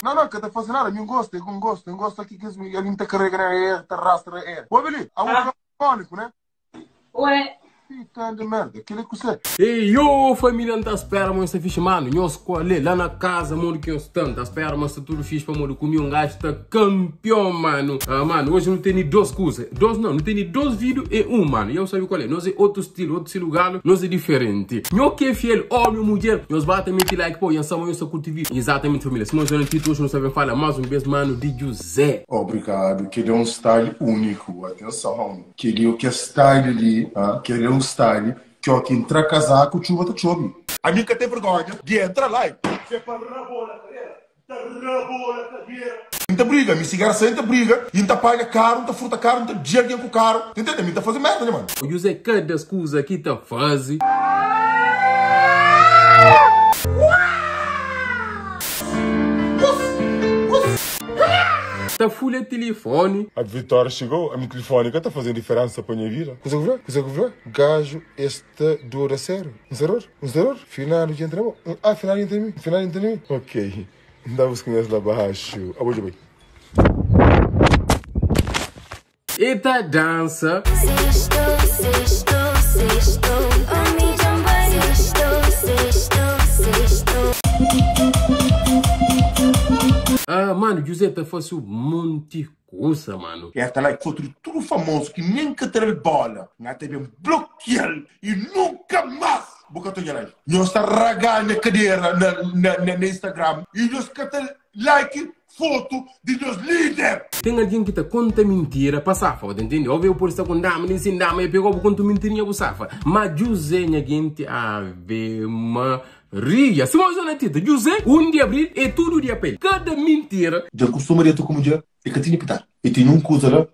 Não, que tá fazendo nada, eu gosto aqui que a gente tá carregando tá rastra Ô, Beli, a um fônico, né? Ué. Puta de merda, aquele que você. Ei, yo, família, não tá espera, mano, você fixe, mano. Nós escolhe lá na casa, mano, que eu estou. Tá espera, mas tudo fixe, mano, comi um gajo, tá campeão, mano. Mano, hoje não tem nem duas coisas. Não tem nem dois vídeos e um, mano. E eu sei qual é. Nós é outro estilo galo, nós é diferente. Nós que é fiel, homem e mulher, nós batemos like, pô, e essa só curte vídeo. Exatamente, família. Se nós não tem hoje, não sabemos falar mais um beijo, mano, de José. Obrigado, que ele é um style único, atenção. Que ele é o que é style ali, que ele é um style que ó, que entra casaco, chuva tá chove. A minha que tem vergonha de entrar lá e muita briga, me cigarra senta briga, e não paga caro, não fruta caro, não dinheiro com caro. Entende? Me tá fazendo merda, né, mano? O José, cada coisa que tá fazendo. Tá folha de telefone. A Vitória chegou, a minha telefônica tá fazendo diferença para a minha vida. Consegue ver? Gajo, este dura sério. Um zero? Final de entre mim. Final entre mim. Ok. Dá-vos conhece lá baixo. Abuja bem. Eita dança. Mano, José tá fazendo um monte de coisa, mano. Esta lá foi tudo famoso, que nem que ter bola. Na TV bloquear e nunca mais. Boca toda lá. Nós tá ragando na cadeira no Instagram. E nós quer ter like, foto de nós líder. Tem alguém que tá conta mentira pra safa, entende? Ou veio por estar com dama, nem sem dama, e pegou por conta mentirinha pro safa. Mas José, gente, ave Maria. Se você não tita, José, 1 de abril é tudo dia pra ele. Cada mentira. Já costumaria tu como dia, é que tinha que pitar. E tem um coisa lá.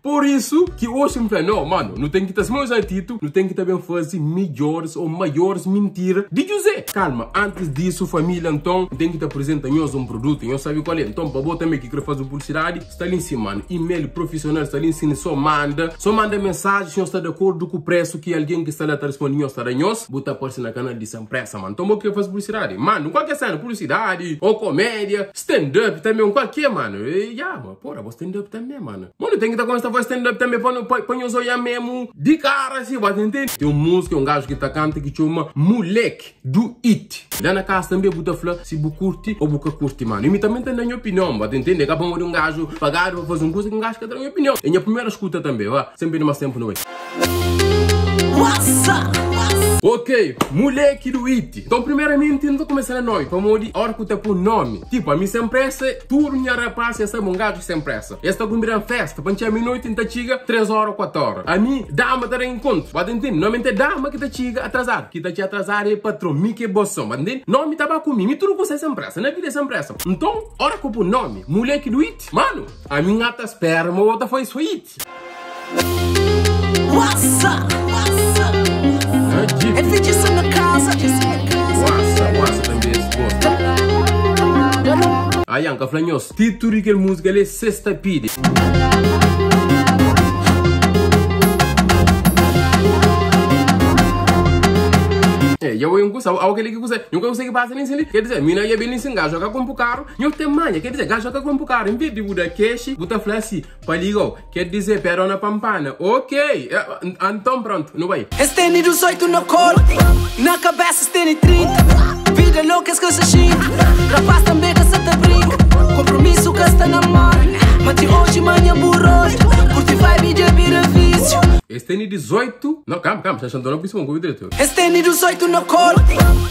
Por isso que hoje me fala, não, mano, não tem que estar mais atento, não tem que também fazer melhores ou maiores mentiras de José. Calma, antes disso, família, então, tem que te apresentar um produto, eu sabe qual é. Então, para você também que quer fazer publicidade, está ali em cima, mano. E-mail profissional, está ali em cima, só manda mensagem, se está de acordo com o preço que alguém que está lá está respondendo, está a nós, bota aparecer na canal de Sampressa, mano. Então, você quer fazer publicidade? Mano, qualquer cena, publicidade, ou comédia, stand-up também, qualquer, mano. Mano, porra, stand-up também, mano. Mano, tem que estar com esta voz stand-up também, põe os olhos mesmo de cara, assim, vai entender? Tem um músico, um gajo que tá canta que chama Moleque do It. Lá na casa também, buta falar se bu curte ou buca curte, mano. E me também tem na minha opinião, vai entender? Acaba de um gajo pagar pra fazer um curso que um gajo que tem na minha opinião. É a minha primeira escuta também, vá. Sempre no mais tempo, não é? Ok, Moleque do It. Então, primeiramente, não tô começando a nós. Como de hora que eu tenho nome. Tipo, a mim sempre essa, tudo minha rapaz, essa é um gajo sempre essa. Esta com uma festa, para a meia-noite, então chega 3 horas, 4 horas. A mim, dama tá em encontro. Vai entender? Normalmente é dama que tá chega atrasado. Que tá te atrasar é patrão, me que boção. Vai entender? Nome tava comigo, me tudo você sempre essa. Na vida é sempre essa. Então, hora que eu pôr nome, Moleque do It. Mano, a minha gata espera, mas outra foi sweet. É feitiço na casa. Wassa também gosta. Aí, Anca, Flanhos, título que música é Sexta Pide. Eu não consigo, alguém que consegue, não consegue passar nem ali. Quer dizer, mina ia bem nesse gajo, joga com um carro, não tem manha, quer dizer, gajo joga com um carro, em vez de mudar cash, botar flash, paligo, quer dizer, perona pampana, ok, então pronto, não vai. Esse tem 18 no corpo, na cabeça tem 30, vida louca, esquece xinga, rapaz também que se te brinca, compromisso que está na mão, mante hoje, manhã burroso, curte vibe de vira vício. Esse tem 18, não, calma, você achando não precisa com o diretor. Esse tem 18 no corpo,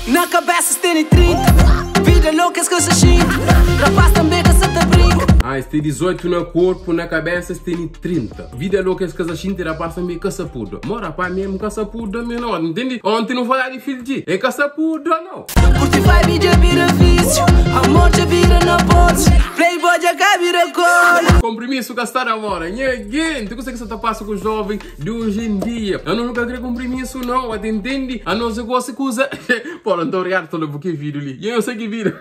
na cabeça tem 30, vida louca, esquece xinga, rapaz também que se te brinca. Esse tem 18 no corpo, na cabeça tem 30. Vida louca, esquece xinga, rapaz também que se puda. Mora para mesmo que se puda, não, entende? Ontem não falar de filho de, é que se puda, não. Curte vibe de vira vício, amor de vira na bolsa, playboy de cá vira cola. Compromisso que está na hora, ninguém, tu consegue se tapar com os jovens de hoje em dia. Eu não nunca queria compromisso, não, entende? A não ser que você usa. Pô, não estou olhando todo o vídeo ali. E eu sei que vídeo.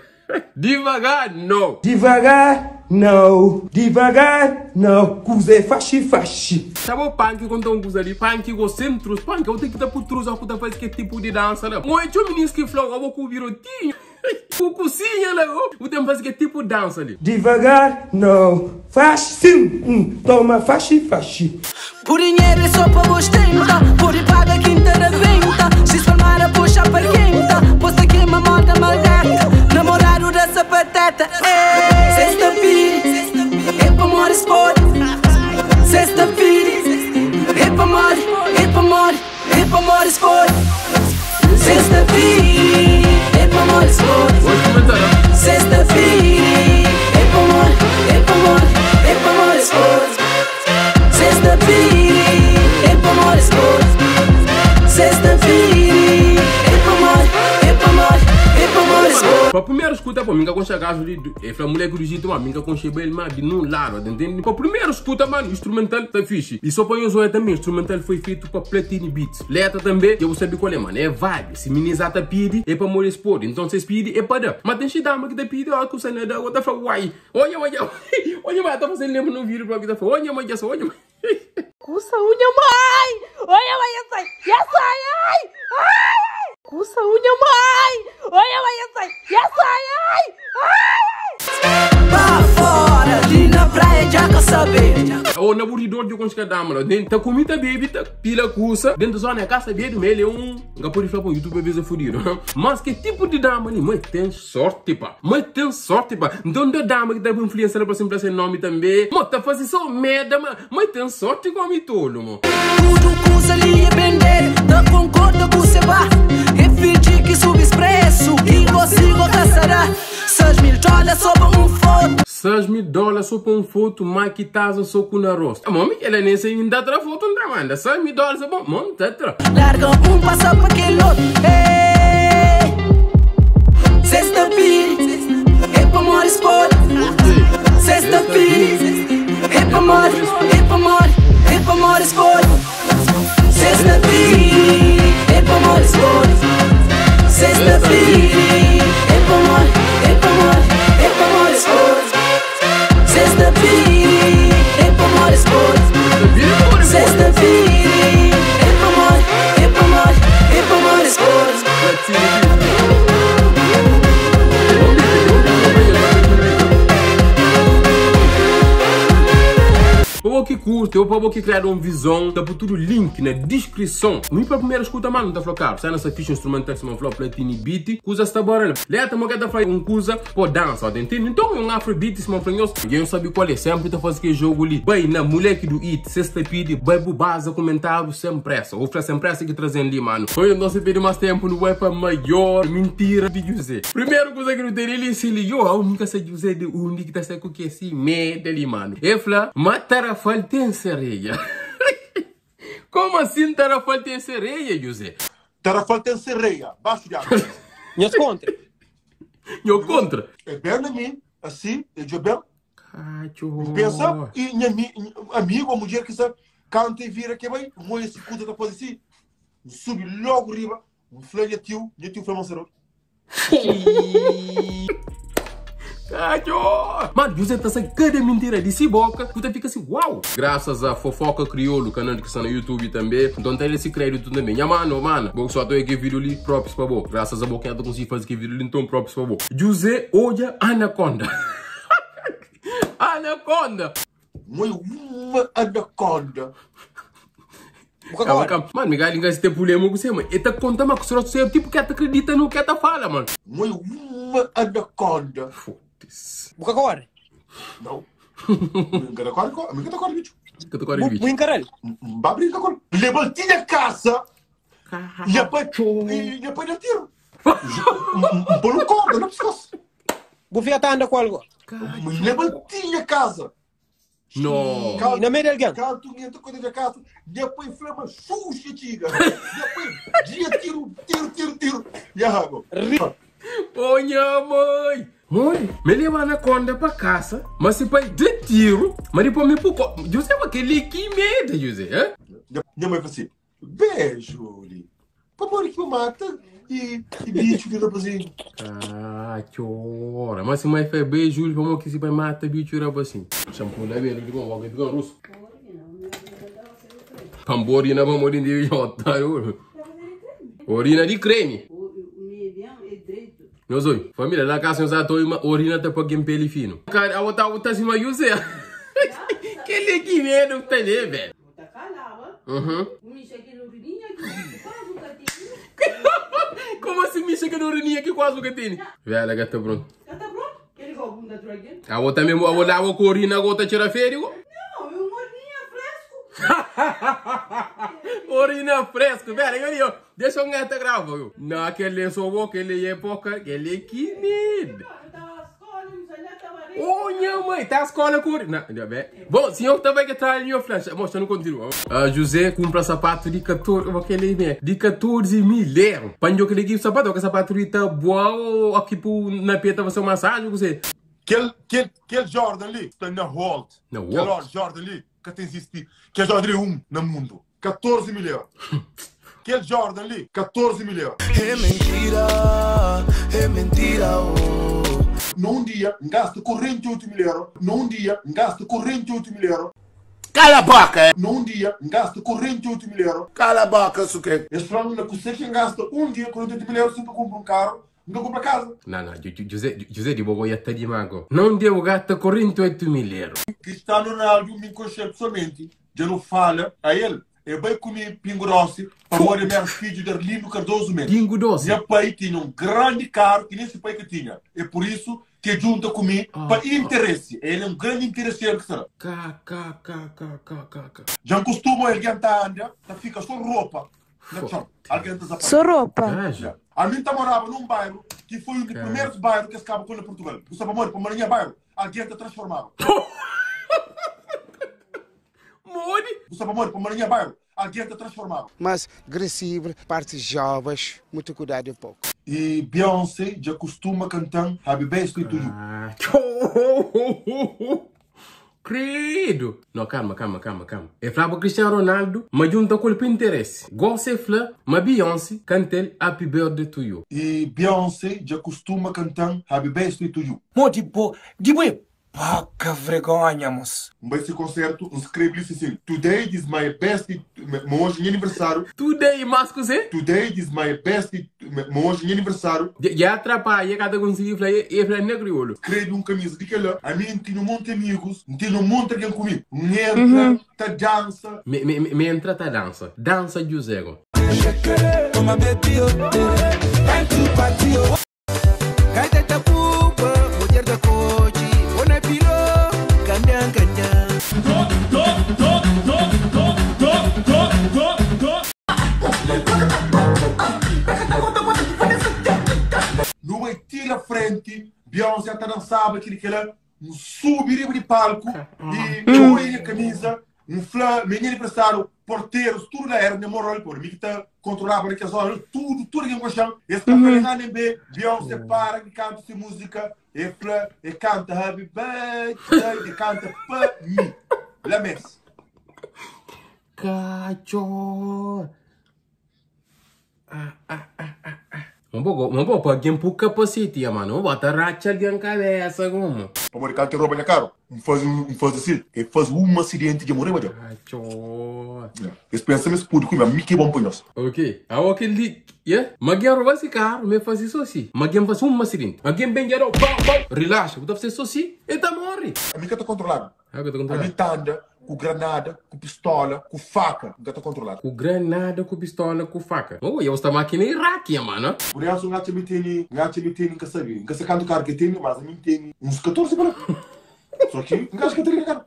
Devagar, não. Devagar, não. Devagar, não. Cuse faxi. Sabe o punk quando um coisa ali? Punk com centros. Punk, eu tenho que dar por trus, eu tenho que fazer que tipo de dança, não. Mas eu menino que falou, eu vou com o virotinho. O cozinha lá, o tempo faz que tipo dança ali. Devagar, não. Faz sim. Toma, faxi. Por dinheiro é só pra vos tenta. Por ir paga quinta da venta. Se formar a puxa para quenta. Posta que uma moda malgata. Namorado dessa patata. Sexta-feira é pra amor esporte. Sexta-feira é pra amor, é pra amor, é pra amor esporte. Sexta-feira é pra amor esporte. Sexta-feira é pra amor, é pra amor, é pra amor esporte. Sexta-feira é pra amor esporte. Sexta-feira é pra amor, é pra amor, é pra amor esporte. Para primeiro escuta, pô, minha concha gajo ali, é pra mulher que do jeito, mano, minha concha bem, mano, de num lado, entende? Para primeiro escuta, mano, instrumental tá fixe. E só para eu zoar também, instrumental foi feito para Platini Beats. Letra também, eu vou saber qual é, mano, é vibe. Se minizata pede, é para mulher expor. Então vocês pedem, é para dar. Mas tem gente dama que tá pedindo, ó, que você não é da outra, fala, uai, olha, mas tá fazendo lembro no vídeo pra que tá falando, olha, mas. Cusa unha, mãe! Olha, mãe, ai! Cusa unha, mãe! Olha, mãe, ai! Pra fora, ali na praia, já quer saber. O naburidor de alguns dama, dentro da comida baby, tá pila cusa, dentro da zona casa baby, ele é não pode falar para o YouTube vezes fudido. Mas que tipo de dama ali? Mas tem sorte, pá. Então da dama que tá influenciando para sempre esse nome também. Mas tá fazendo só merda, mas tem sorte com a tolo, mano. Tudo cusa ali é vender, não concorda com o seba. É fingir que sube expresso, que consigo caçará. $6.000 só para foto. $6.000 só para foto, mas que tasa só com na rosto. Mami, ela nem sei ainda tra foto, não manda. $6.000 é bom, mano, tá tra. Larga passa para aquele outro. Sexta-feira é para amor esporte. Sexta-feira é para amor, é para amor, é para amor esporte. Sexta-feira é para amor esporte. Sexta-feira é para amor, é para amor, é para amor esporte. Sexta-feira é para amor esporte. Sexta-feira é para amor, é para amor, é para amor esporte. Para que curte, ou para que criar uma visão, tá por tudo link na descrição. Me para primeiro escuta, mano, tá falando, sai nessa ficha instrumental que se chama Platini Beat, cusa esta bora, leta, mas que tá fazendo coisa por dança, entende? Então é um Afrobeat, se chama Franhos, ninguém sabe qual é, sempre tá fazendo que jogo ali. Bem, na moleque do It, sexta pede, vai base comentário sem pressa, ou pra sem pressa que trazem ali, mano. Foi não se pede mais tempo no web maior, mentira de José. Primeiro coisa que não teria ali, se ligou, a única se José de único que tá sendo que assim, medo ali, mano. Efla, matara tem sereia. Como assim Tarafal tem sereia, José? Tarafal tem sereia, baixo de água. Nós contra. Eu contra. É bem na mim, assim, é de bem. Cacho. Pensa, e minha amigo, a mulher que sabe, canta e vira que vai, moe esse cuda da pode assim, sube logo riba, um flare tio foi monstro. Mano, José tá saindo cada mentira de si boca, tu fica assim, uau! Graças a Fofoca Crioulo, canal que está no YouTube também, então tem esse crédito também. Minha mano, vou só ter aqui vídeo ali, props pra você. Graças a boca eu consegui fazer aqui vídeo ali, então props pra você. José olha Anaconda. Anaconda! Uma anaconda. Mano, me galinha esse tempo lembro você, mano. E tá contando, mas você tipo que tu acredita no que tu fala, mano. Uma anaconda. Foda-se. Buca agora? Não. Minha agora, bicho. Muito caralho. Babrinha agora. Levantinha a casa. E depois eu tiro. Por um corda, não precisa. Bufia tá anda com algo. Levantinha a casa. Não. Na meio de alguém. Canto, entra coisa da casa. Depois flama, xuxa, tiga. Depois, dia, tiro. E a água. Olha, mãe. Mãe, me leva Anaconda pra casa, mas se pai de tiro, mas depois me pouco. José, aquele que medo, José, Minha mãe falou assim, beijo, pra morrer que me mata e bicho que dá pra assim. Chora. Mas se mãe faz beijo, vamos que se vai matar bicho era assim. Shampoo da minha, não vou alguém ficar russo. Pamborina, vamos morir de otário. Orina de creme. Nós oi, família, lá casa nós ato uma orina tá para quem pele fino. Cara, a outra se mais use. Que ele que medo tá ali, velho. Tá calava. Uhum. Me cheguei no urininha aqui. Quase um gatinho. Como assim me chega no urininha que quase o gatinho? Velho, gata pronto. Já tá pronto? Ele igual a bunda dragon. A outra mesmo, a outra com urina, a outra tira férico. Não, eu morninha fresco. Urina fresco, velho, ó. Deixa eu gata grava, viu? Não, aquele só vou, aquele época, aquele que medo. Oh, minha mãe, tá a escola com urina. Bom, senhor também que tá ali, flash. Mostra, não continua. José compra sapato de 14, aquele de 14 mil euros. Panjo que ele give sapato, que sapato tá boa, aqui na peta vai ser massagem, você. Aquele Jordan ali, está na Holt. Na Aquele Holt? Jordan ali, que tem existido. Que é Jordan ali, no mundo. 14 mil euros. Aquele Jordan ali, 14 mil euros. É mentira, oh. Num dia, gasta 48 mil euros. Num dia, gasta 48 mil euros. Cala a boca! Num dia, gasta 48 mil euros. Cala a boca, isso que? Esse plano não consegue quem gasta um dia 48 mil euros sempre compra um carro, não compra casa. Não, José de Bogoia tá de mago. Não devo gastar 48 mil euros. Cristiano Ronaldo me conhece pessoalmente. Já não fala a ele. Eu vai comer Pingo Doce para morrer meu filho de Arlindo Cardoso mesmo. Pingo Doce? Meu pai tinha um grande carro que nem esse pai que tinha. É por isso que junta comigo para interesse. Ele é um grande interesseiro que será. Já costuma ele andar, fica só roupa. Alguém está Só roupa. A mim morava num bairro que foi um dos primeiros bairros que escapa com Portugal. Você sabe, amor, para Maranhão bairro, alguém te transformava. Você sabe, amor, para Maranhão bairro, alguém te transformava. Mas agressivo, partes jovens, muito cuidado um pouco. E Beyoncé já costuma cantar Happy Birthday to You. Credo! Não, calma. É flava Cristiano Ronaldo, mas junta com o Pinterest. Gosta fla, mas Beyoncé canta Happy Birthday to You. E Beyoncé já costuma cantar Happy Birthday to You. Mo, tipo, pouca vergonha, moço. Esse concerto, escreve isso assim. Today is my best, hoje é aniversário. Today, mas você? Today is my best, hoje é aniversário. Já atrapalha, cada conseguir falar negro. Escreve camisa de que lá. A mim tenho um monte de amigos, tenho um monte de gente comigo. Entra, tá dança. Me entra, tá dança. Dança, José. Não vai tirar a frente, Beyoncé está dançando, aquele um subir de palco e eu a camisa, um flã, menino aniversário, porteiros, tudo da era, minha moral, por mim que está controlado aquelas horas, tudo que eu gosto. Esse café na NB, Beyoncé para e canta essa música, e flã, e canta Happy Birthday, e canta para mim. La messe. Cachorro. Não vou pôr alguém por capacete, mano. Não bota racha alguém na cabeça, como? Para morrer canta roupa na cara, faz assim, e faz um acidente de morrer, mas cachorro. esse pensamento pode comer, me que bom para nós. Ok. Aí aquele dia, alguém rouba esse carro, me faz isso assim. Alguém faz um acidente. Alguém bem gerou, relaxa, você faz isso assim, e tá morre. A mim que está controlado. A mim tá anda com granada, com pistola, com faca, que está controlado. Com granada, com pistola, com faca. Oh, eu estou máquina Iraque, mano. Por isso, eu acho que tem, que saber. Que se canto carro que tem, mas a mim tem uns 14 para. Só que, não acho que tem cara.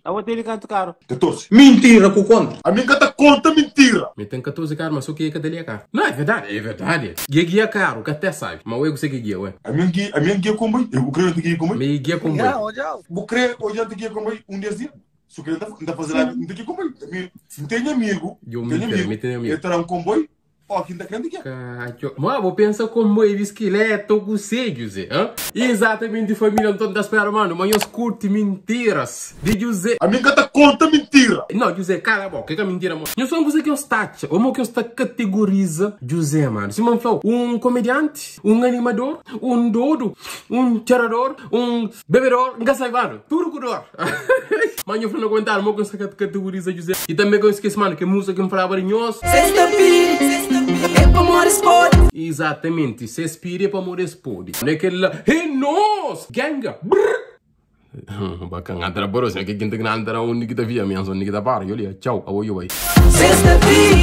A outra ele canta caro. 14. Mentira, com conta. A mim canta conta mentira. Me tem 14 caras, mas só que é que dele é caro. Não, é verdade. Guia caro, que até sabe. Mas eu sei que guia, ué. A minha guia comboio. Eu creio que guia comboio. Me guia comboio. Eu creio que hoje guia comboio um dia. Só que ele está fazendo lá, não tem comboio. Não tem amigo. Me tem amigo. Ele terá um comboio. Ó, quem tá querendo que é? Mas vou pensar como é esqueleto com você, José. Exatamente, família toda das pernas, mano. Mas eu curto mentiras de José. A minha gata conta mentira. Não, José, cala a boca. O que é mentira, mano? Eu sou você que eu taxa. Como que eu categoriza José, mano? Se man falou um comediante, um animador, um dodo, um tirador, um bebedor, um gasaivado. Tudo com dor. Mas eu fui no comentário, mas eu categoriza José. E também eu esqueci, mano, que música que me falava de nós. Sexta-feira. é pra morrer sport. Exatamente, se aspira para morrer sport. Não é aquele lá, hey, nós, ganga, bacana, andra boros, né? Que quinta que andra onde que tá via, minha zona que tá para, olha, tchau, aoi, oi. Sexta-feira.